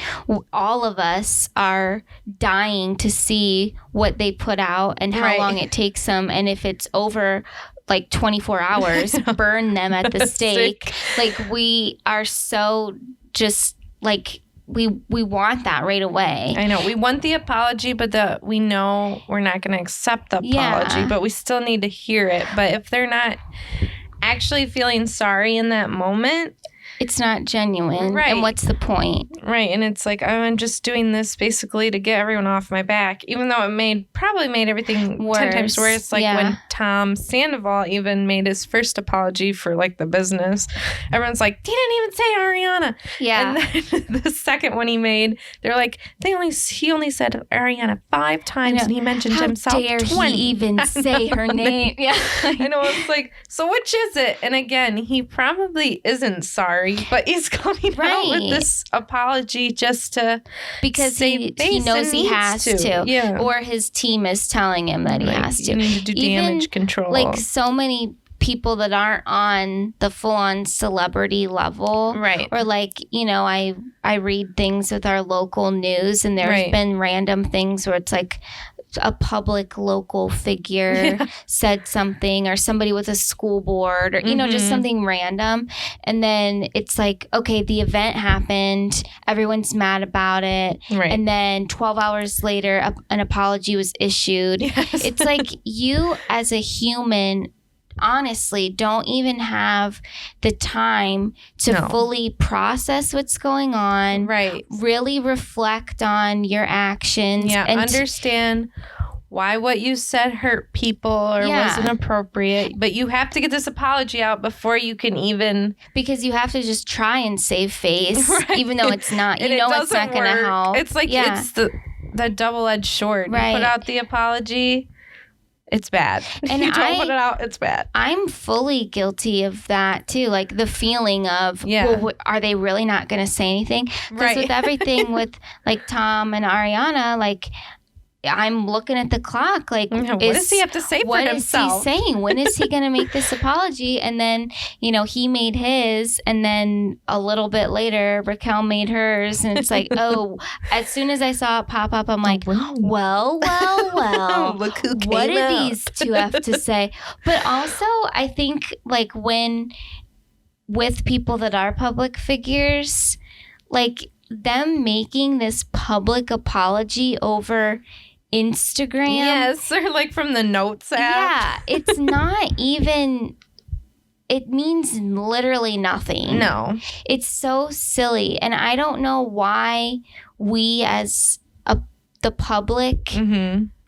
all of us are dying to see what they put out and how long it takes them. And if it's over like 24 hours, burn them at the stake. Like, we are so just like, we want that right away. I know. We want the apology, but we know we're not going to accept the apology, but we still need to hear it. But if they're not actually feeling sorry in that moment, it's not genuine. Right. And what's the point? Right. And it's like, I'm just doing this basically to get everyone off my back, even though it probably made everything worse. 10 times worse. Like when Tom Sandoval even made his first apology for like the business, everyone's like, he didn't even say Ariana. Yeah. And then the second one he made, they're like, he only said Ariana 5 times and he mentioned himself 20. How dare he even say her name? Yeah. I know. It's like, so which is it? And again, he probably isn't sorry, but he's coming out with this apology just to because he knows he has to. Yeah. Or his team is telling him that he has to. You need to do damage control. Like so many people that aren't on the full-on celebrity level. Right. Or like, I read things with our local news and there's been random things where it's like a public local figure said something, or somebody with a school board, or just something random, and then it's like, okay, the event happened, everyone's mad about it, and then 12 hours later an apology was issued. It's like, you as a human honestly don't even have the time to fully process what's going on, really reflect on your actions, and understand why what you said hurt people or wasn't appropriate. But you have to get this apology out before you can even, because you have to just try and save face, even though it's not, it's not going to help. It's like it's the double-edged sword. You put out the apology, it's bad. And you don't put it out, it's bad. I'm fully guilty of that too. Like the feeling of, well, are they really not going to say anything? Because with everything with like Tom and Ariana, like I'm looking at the clock, like, what does he have to say for himself? What is he saying? When is he going to make this apology? And then, he made his, and then a little bit later, Raquel made hers. And it's like, as soon as I saw it pop up, I'm like, well, look who came what do out. These two have to say? But also, I think, like, with people that are public figures, like, them making this public apology over Instagram. Yes, or like from the notes app. Yeah, it's not even, it means literally nothing. No. It's so silly. And I don't know why we as the public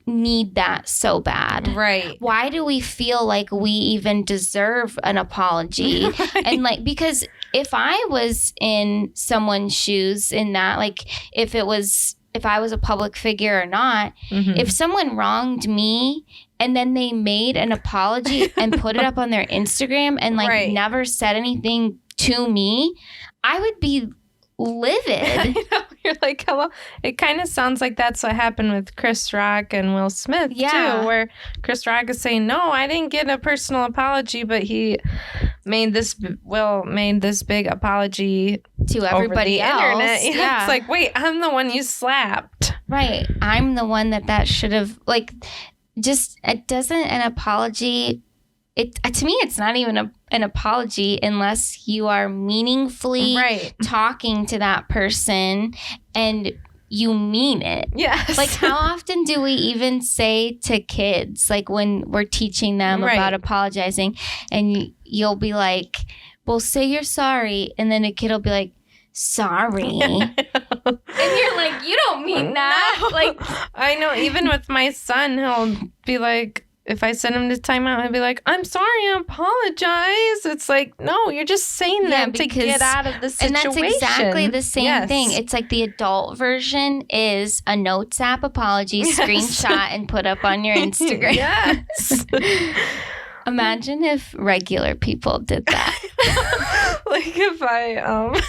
need that so bad. Right. Why do we feel like we even deserve an apology? And like, because if I was in someone's shoes in that, like if I was a public figure or not, if someone wronged me and then they made an apology and put it up on their Instagram and like never said anything to me, I would be livid. I know. You're like, hello. It kind of sounds like that's what happened with Chris Rock and Will Smith too, where Chris Rock is saying, no, I didn't get a personal apology, but Will made this big apology to everybody over the else. Internet. Yeah. It's like, wait, I'm the one you slapped. Right. I'm the one that should have, like, just, it doesn't an apology. To me, it's not even an apology unless you are meaningfully talking to that person and you mean it. Yes. Like, how often do we even say to kids, like when we're teaching them about apologizing, and you'll be like, well, say you're sorry. And then a kid will be like, sorry. And you're like, you don't mean that. No. Like, I know, even with my son, he'll be like, if I send him to timeout, he'll be like, I'm sorry, I apologize. It's like, no, you're just saying that to get out of the situation. And that's exactly the same thing. It's like the adult version is a notes app apology, screenshot, and put up on your Instagram. Yes. Imagine if regular people did that. Like if I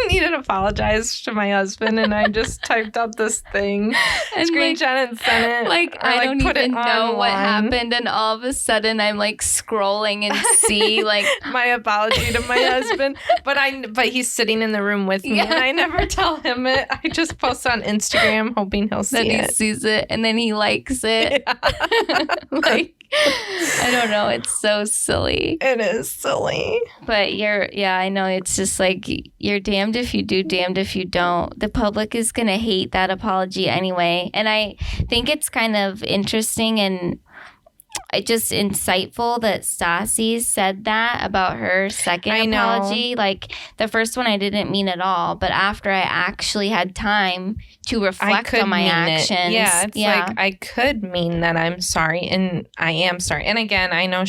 needed to apologize to my husband and I just typed up this thing, and screenshot and sent it. Like, I don't even know what happened, and all of a sudden I'm like scrolling and see like my apology to my husband. But he's sitting in the room with me and I never tell him it. I just post on Instagram hoping he'll see it. Then he sees it and then he likes it. Yeah. Like, I don't know. It's so silly. It is silly. But I know. It's just like, you're damned if you do, damned if you don't. The public is going to hate that apology anyway. And I think it's kind of interesting and it just insightful that Stassi said that about her second apology. Like, the first one I didn't mean at all, but after I actually had time to reflect on my actions. Yeah, it's like, I could mean that I'm sorry, and I am sorry. And again, I know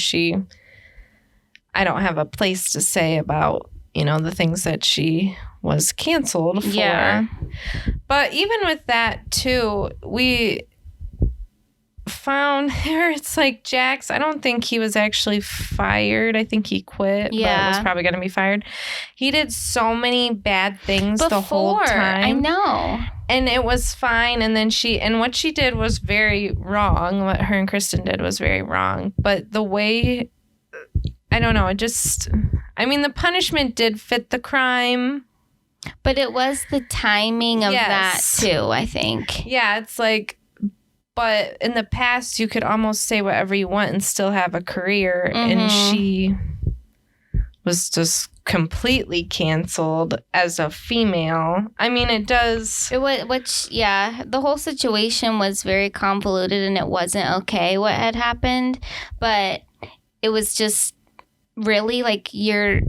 I don't have a place to say about, the things that she was canceled for. Yeah. But even with that, too, we found here, it's like Jax, I don't think he was actually fired. I think he quit, but was probably going to be fired. He did so many bad things the whole time. I know. And it was fine. And then what she did was very wrong. What her and Kristen did was very wrong. But the way, I don't know, the punishment did fit the crime. But it was the timing of that too, I think. Yeah, it's like, but in the past, you could almost say whatever you want and still have a career. Mm-hmm. And she was just completely canceled as a female. I mean, it does. The whole situation was very convoluted and it wasn't okay what had happened. But it was just really like you're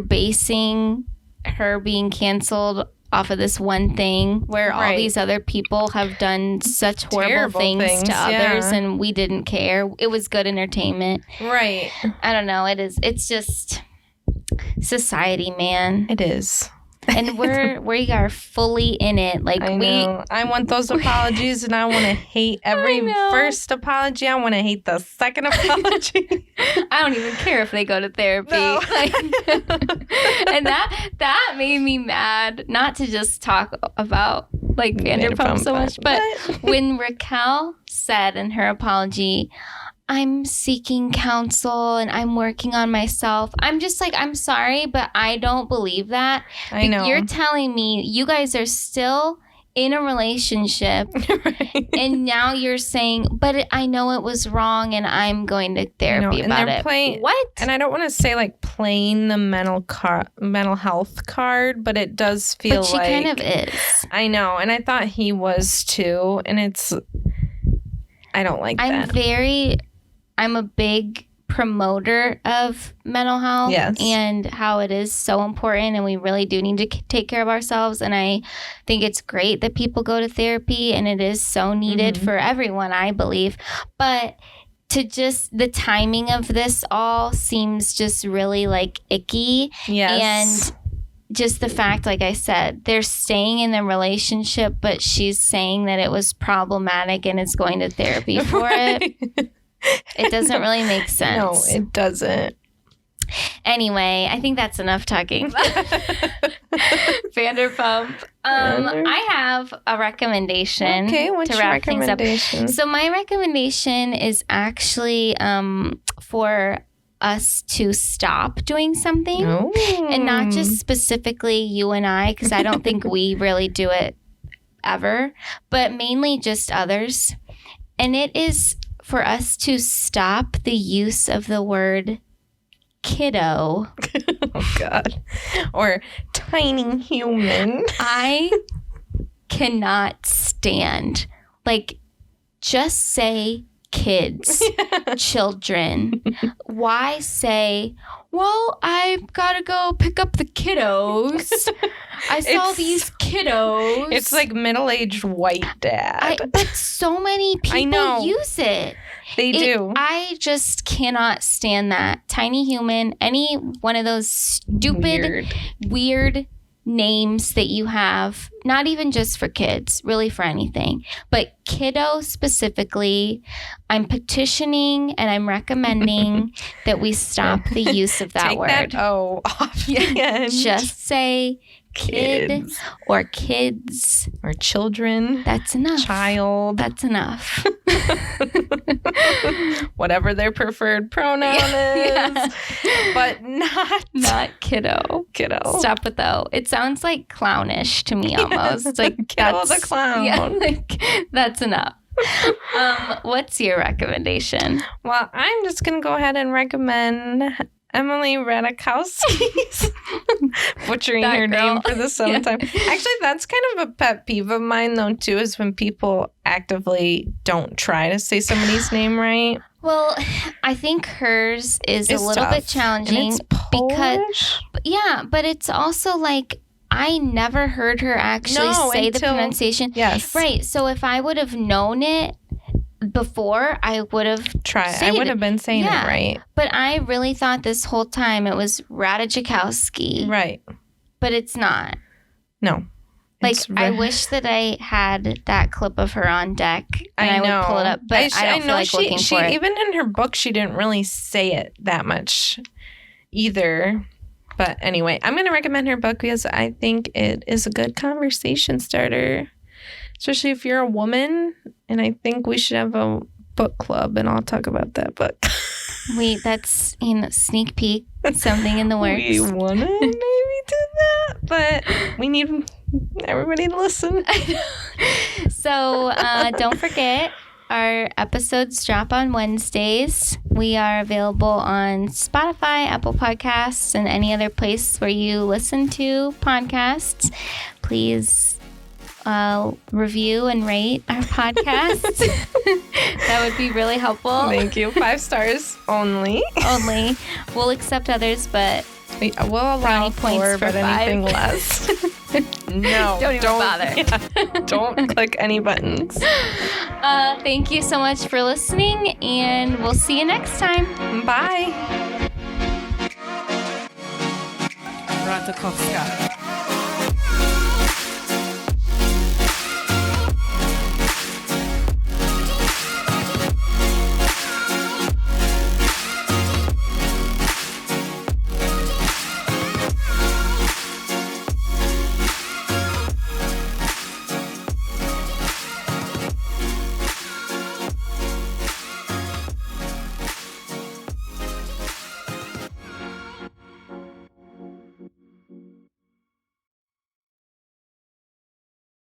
basing her being canceled off of this one thing where all these other people have done such horrible things to others and we didn't care. It was good entertainment. Right. I don't know. It's just society, man. It is. And we are fully in it. Like, I want those apologies, and I want to hate every first apology. I want to hate the second apology. I don't even care if they go to therapy. No. And that made me mad. Not to just talk about like Vanderpump so much, but when Raquel said in her apology, I'm seeking counsel and I'm working on myself. I'm just like, I'm sorry, but I don't believe that. I know. You're telling me you guys are still in a relationship and now you're saying, but I know it was wrong and I'm going to therapy about it. What? And I don't want to say like playing the mental health card, but it does feel like. But she kind of is. I know. And I thought he was too. And I don't like that. I'm a big promoter of mental health and how it is so important and we really do need to take care of ourselves. And I think it's great that people go to therapy and it is so needed for everyone, I believe. But the timing of this all seems just really like icky. Yes. And just the fact, like I said, they're staying in the relationship, but she's saying that it was problematic and is going to therapy for it. It doesn't really make sense. No, it doesn't. Anyway, I think that's enough talking. Vanderpump. I have a recommendation. Okay, what's your recommendation? So my recommendation is actually for us to stop doing something. And not just specifically you and I, because I don't think we really do it ever, but mainly just others. And it is for us to stop the use of the word kiddo. Oh, God. Or tiny human. I cannot stand. Like, just say kids, children. Why say, well, I've got to go pick up the kiddos. I saw these kiddos. It's like middle-aged white dad. But so many people use it. They do. I just cannot stand that. Tiny human, any one of those stupid, weird names that you have, not even just for kids, really for anything, but kiddo specifically, I'm petitioning and I'm recommending that we stop the use of that word. Take that off the end. Just say kid or kids or children. That's enough. Child. That's enough. Whatever their preferred pronoun is. But not kiddo. Stop it though. It sounds like clownish to me almost. It's like Kiddo the clown. Yeah, like that's enough. What's your recommendation? Well, I'm just gonna go ahead and recommend Emily Ratajkowski. Butchering her name for the 7th time. Actually, that's kind of a pet peeve of mine, though, too, is when people actively don't try to say somebody's name right. Well, I think hers is a little bit challenging. And it's Polish? But it's also like, I never heard her actually say the pronunciation. Yes. Right. So if I would have known it before, I would have tried. I would have been saying it right. But I really thought this whole time it was Ratajkowski. Right. But it's not. No. Like, I wish that I had that clip of her on deck and I would pull it up, but I don't feel like looking for it. Even in her book, she didn't really say it that much either. But anyway, I'm going to recommend her book because I think it is a good conversation starter, especially if you're a woman. And I think we should have a book club, and I'll talk about that book. That's sneak peek, something in the works. We want to maybe do that, but we need everybody to listen. So don't forget, our episodes drop on Wednesdays. We are available on Spotify, Apple Podcasts, and any other place where you listen to podcasts. Please review and rate our podcast. That would be really helpful. Thank you. 5 stars only. Only. We'll accept others, but we'll allow points 4, for but 5. anything less. No. Don't bother. Yeah, don't click any buttons. Thank you so much for listening, and we'll see you next time. Bye. Ratajkowska.